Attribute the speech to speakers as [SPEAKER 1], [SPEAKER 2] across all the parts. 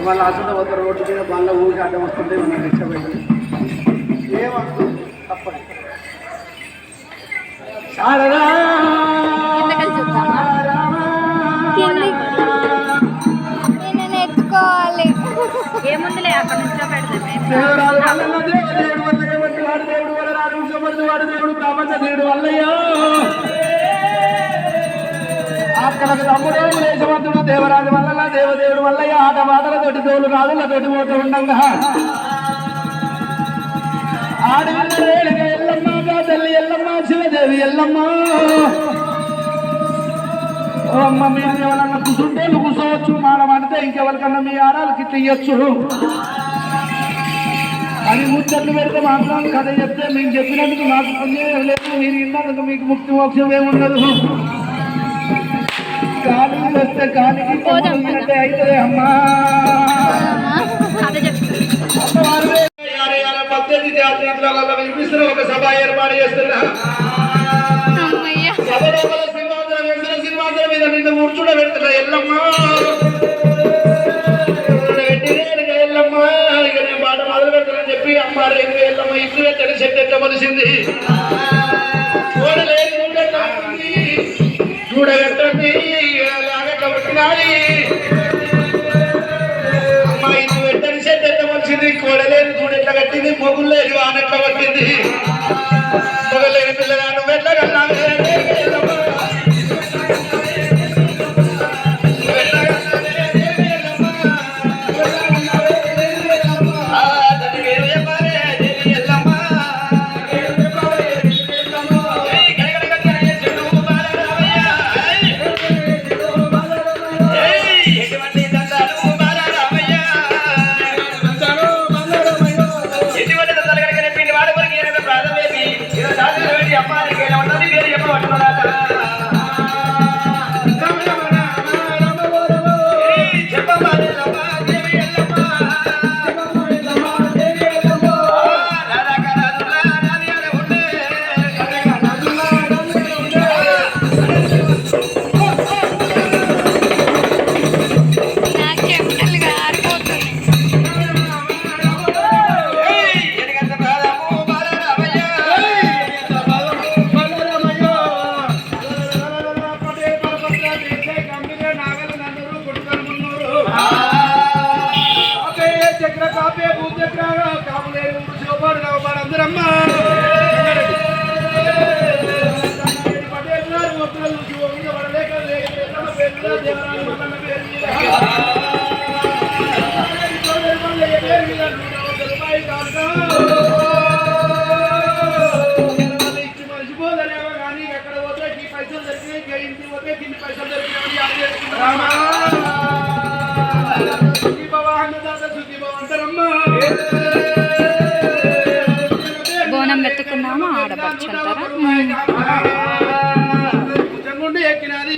[SPEAKER 1] వాళ్ళ అసలు ఒక రోడ్డు మీద బండ్ల ఊరికి అడ్డం వస్తుంటే మనం ఇష్టపడి ఏమవుతూ తప్పదు.
[SPEAKER 2] ఎత్తుకోవాలి ఏముందిలే అక్కడ నుంచో పెడతాడు
[SPEAKER 1] దేవుడు ప్రపంచ దేవుడు వల్లయ్యో అక్కలకు తమ్ముడు లేచవంతుడు దేవరాజు వల్ల దేవదేవుడు వల్లయ్య ఆట మాటలతోటి తోలు రాజులతోటి పోతూ ఉండగా ఆడవిల్లరేలుగా ఎల్లమ్మ తల్లి ఎల్లమ్మ శివదేవి ఎల్లమ్మ అమ్మ మీరు ఎవరన్నా కూర్చుంటే కూర్చోవచ్చు మాడమంటే ఇంకెవరికన్నా మీ ఆరాలకి తీయచ్చు అని ముచ్చట్లు పెడితే మాత్రం కథ చెప్తే మీకు చెప్పినందుకు నాకు పుణ్యం లేదు మీరు ఇన్నందుకు మీకు ముక్తి మోక్షం ఏముండదు గాలి వస్తే గాలికి అవుతుంది అమ్మా పద్దెనిమిది జాతీయాలలో వినిపిస్తున్న ఒక సభ ఏర్పాటు చేస్తున్నా సభలో సింహాసనం మీద నిన్ను కూర్చుండ పెడుతున్నా ఎల్లమ్మ ఎల్లమ్మ ఇక నేను మాట మొదలు పెడతానని చెప్పి అమ్మ రేపు ఎల్లమ్మ ఇసువే తెలిసి ఎట్ట మనిషింది చూడగట్టండి అమ్మ ఇది వెంటనే చెట్టు ఎట్ట మనిషింది కోడలేని చూడెట్లా కట్టింది మొగుళ్ళు లేదు వానెట్లా పట్టింది మొగలేని పిల్లగా నువ్వు ఎట్లా కన్నావు
[SPEAKER 2] బోనం పెట్టుకున్నాము ఆడపడుచు అంటారా
[SPEAKER 1] ఎక్కినది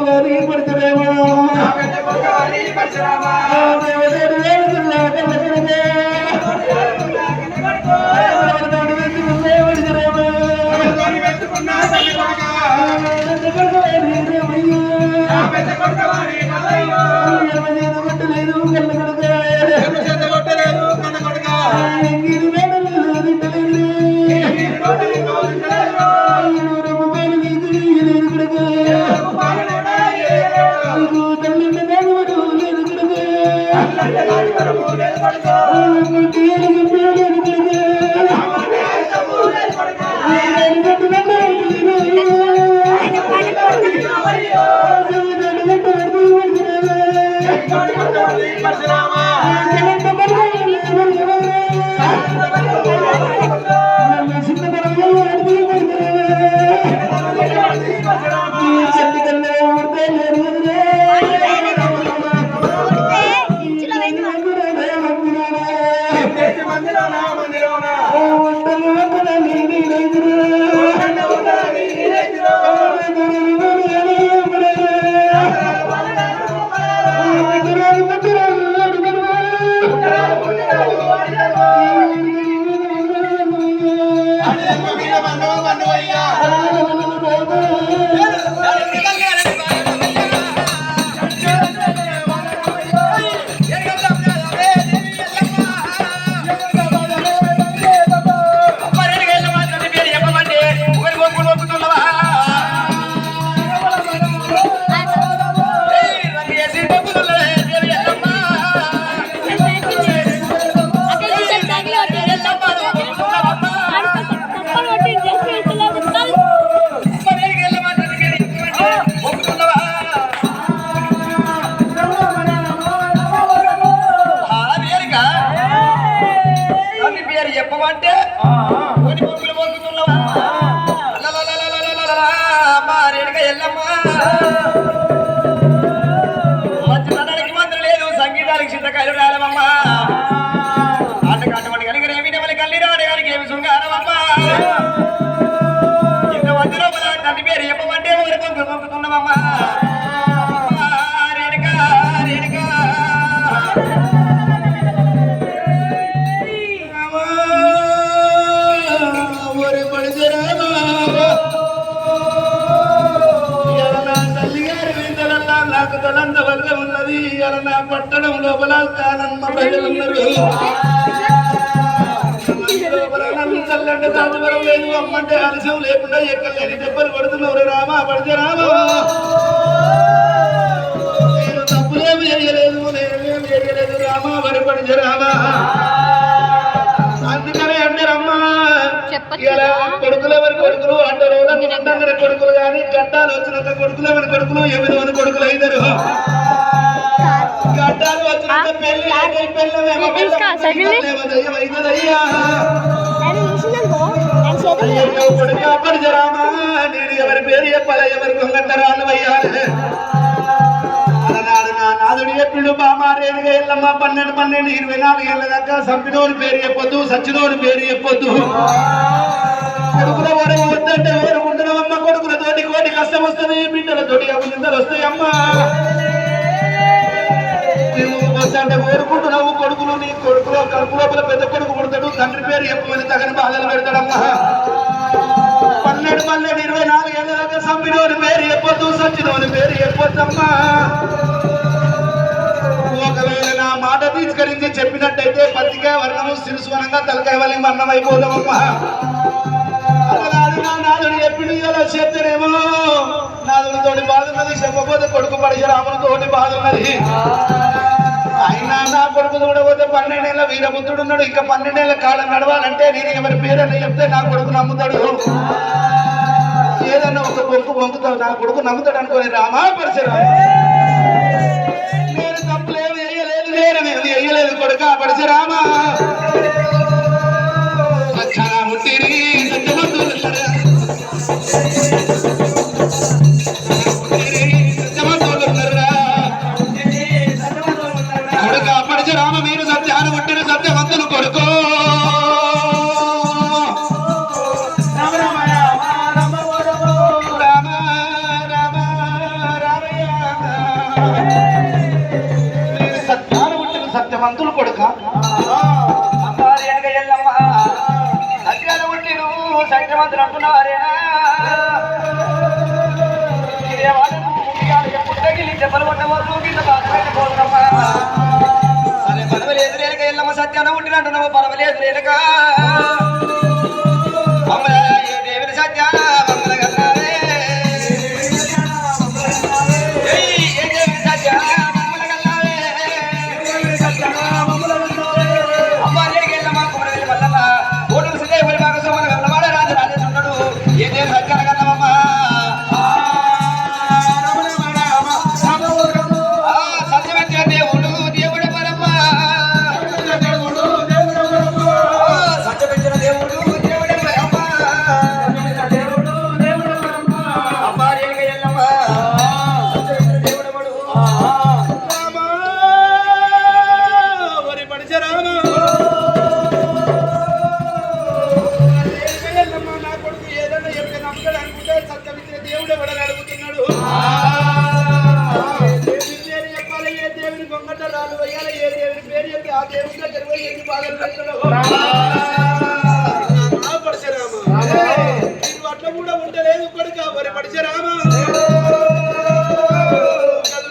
[SPEAKER 1] కొడుకు వారి పడుతురేమో చెప్పమంటే కొన్ని పొక్కులు పొక్కుతున్నావా మా రేణుక ఎల్లమ్మా మంచి మంత్రం లేదు సంగీతానికి చింతకాయలు రాలమమ్మా ఆటకాటమని కలిగిన ఏమి నెమలి కల్లి రాడు గారికి ఏమి శృంగారమమ్మా ఇంత మంది లోపల తండ్రి పేరు చెప్పమంటే ఒకరి పొక్కులు పొక్కుతున్నామమ్మా రేణుక రేణుక నాకు తలంత వల్ల ఉన్నది అలా నా పట్టణం లోపల కానమ్మ ప్రజలున్నారు చల్లంటే తాజవరం లేదు అమ్మంటే ఆలస్యం లేకుండా ఎక్కలేని దెబ్బలు పడుతున్నారు రామా పడితే రామా నేను తప్పులేమి చేయలేదు నేనేమి చేయలేదు రామా వరి పడితే రామా అందుకనే అంటారమ్మా ఇలా కొడుకులు ఎవరి కొడుకులు అంటారు అందరి కొడుకులు కానీ గడ్డాలు వచ్చినాక కొడుకులు ఎవరి కొడుకులు 8 మంది కొడుకులు అయినారు గడ్డాలు వచ్చినాక కొడుకాపడిరామా నేను ఎవరి పేరు చెప్పాలా ఎవరి గొంగట్టరాలు అయ్యాలి అలనాడు నా నాదుడు ఎప్పుడు బామా రేణుగా ఎల్లమ్మ 12 24 ఏళ్ళ దాకా సంపినోని పేరు చెప్పొద్దు సచ్చినోని పేరు చెప్పొద్దు కొడుకుల వరకు వద్దంటే ఊరుకుంటున్నామమ్మ కొడుకులతోటి కోటి కష్టం వస్తుంది బిడ్డలతోటి అభినందనలు వస్తాయమ్మా నువ్వు వద్దంటే ఊరుకుంటున్నావు కొడుకులు నీ కొడుకులో కడుపు లోపల పెద్ద కొడుకు పుడతాడు తండ్రి పేరు చెప్పమని తగని బాధలు పెడతాడమ్మా 12 24 ఏళ్ళ దాకా సంపినోని పేరు చెప్పొద్దు సచ్చినోని పేరు చెప్పొద్దమ్మా ఒకవేళ నా మాట తీసుకరించి చెప్పినట్టయితే పత్రికా వర్ణము శిరుస్వనంగా తలకాయ వల్ల మరణం అయిపోదామమ్మా నాదుడు ఎప్పుడు ఇలా చెప్తేనేమో నాదుడితోటి బాధ ఉన్నది చెప్పకపోతే కొడుకు పరశురామునితోటి బాధ ఉన్నది అయినా నా కొడుకు చూడకపోతే 12 ఏళ్ళ వీరపుత్రుడు ఉన్నాడు ఇంకా 12 ఏళ్ళ కాలం నడవాలంటే నేను ఎవరి పేరని చెప్తే నా కొడుకు నమ్ముతాడు ఏదన్నా ఒక బొంకు బొంకుతావు నా కొడుకు నమ్ముతాడు అనుకోని రామా పరశురామ నేను తప్పులేమి వేయలేదు నేను వేయలేదు కొడుక పరశురామ రామ మీరు సత్యాన్ని పుట్టిన సత్యవంతులు కొడుకో రామ రామ రామయ్య మంతులు కొడుక
[SPEAKER 3] అమ్మారి వెనక ఎల్లమ్మ సత్యాలు పుట్టిను సత్యవంతులు అంటున్నారేనా పుట్టగిలి దెబ్బలు పట్టవచ్చు కింద బాధపడి పోతున్నమ్మా అదే పర్వలేదు రేనక ఎల్లమ్మ సత్యాన పుట్టినట్టున్నావు పర్వలేదు రేనక మమ్మల ఏ దేవుని సత్యాన మమ్మల కన్నారే
[SPEAKER 1] అట్లా కూడా ఉండలేదు కొడుక మరి పడిచరామా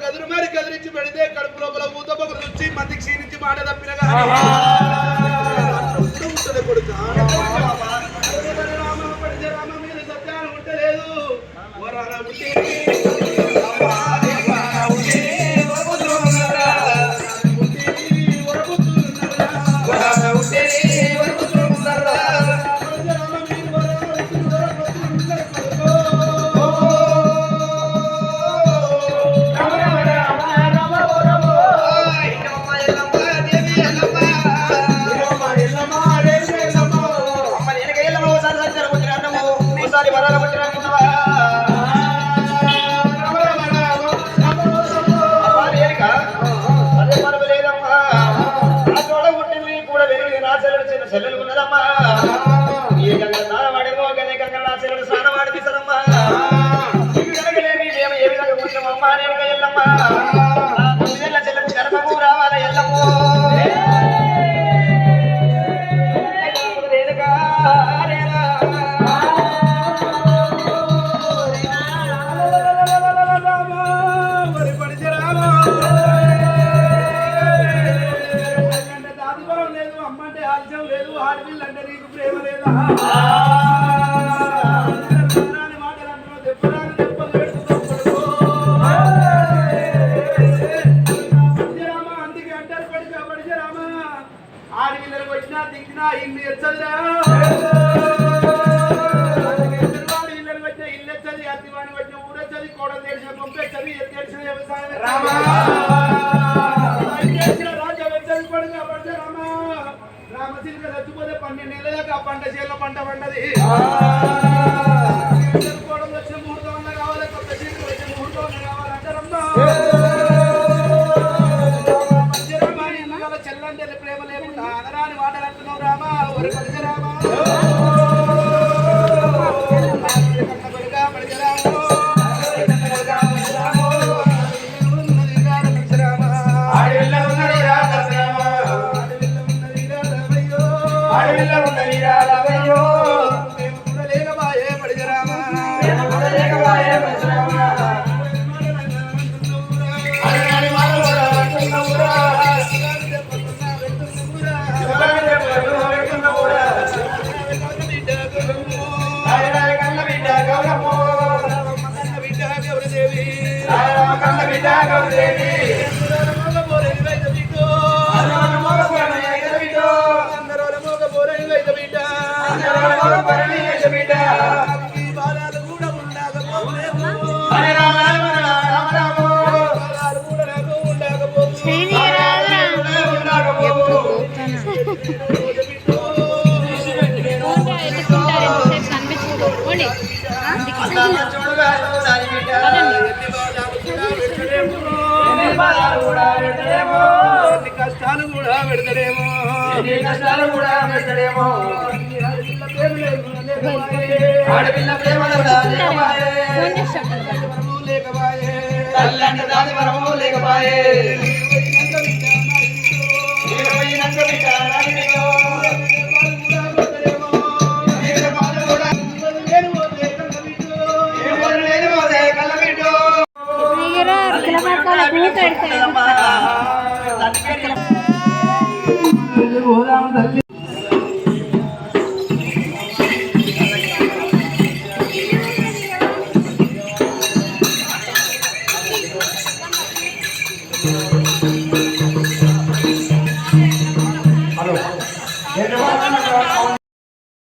[SPEAKER 1] గదురు మరి కదిరించి పెడితే కడుపు లోపల ఊత పొగలు వచ్చి మంది క్షీణించి మాట తప్పినగా ఉంటుంది కొడుక పడిచరామ మీరు సత్యాన్ని ఉండలేదు
[SPEAKER 3] చెల్లెలు ఉన్నదమ్మా ఈ గంగ స్నానవాడేమో గదే గంగ నా చెల్లెలు స్నానవాడి తీసదమ్మా ఇవి కనుకలేమి మేము ఏ విధంగా కూర్చోమమ్మా నేను ఎల్లమ్మా చెల్లెలు గర్భము రావాల ఎల్లమ్మో
[SPEAKER 1] ఆడపిల్లంటే నీకు ప్రేమ లేదా మాటలు దెబ్బలు అందుకే అంటారు పడిచరామ ఆడపిల్లలకు వచ్చినా దిగినా ఇల్లు ఎచ్చదురా ఇళ్ళకి వచ్చిన ఇల్లు ఎచ్చది అత్తివాణి వచ్చిన ఊరెచ్చది కోడలు తెలిసిన పంపెచ్చది తెలిసిన వ్యవసాయం రాజ్యం ఎచ్చది పడుగా పడిచరామ రామచిలుక చచ్చిపోతే 12 నెలల దాకా పంట చేల పంట పండది కోడలు వచ్చిన ముహూర్తం కావాలి కొత్త చీరకు వచ్చిన ముహూర్తం కావాలంటారమ్మా చెల్లంటే ప్రేమ లేకుండా అనరాని మాటలు అంటున్నావు రామా ఒరి పడిచరామా కష్టాలు కూడా పెడతాడేమో ఆడపిల్ల ప్రేమ లేకపాయే
[SPEAKER 3] పిల్ల చూసుకుంటుందమ్మా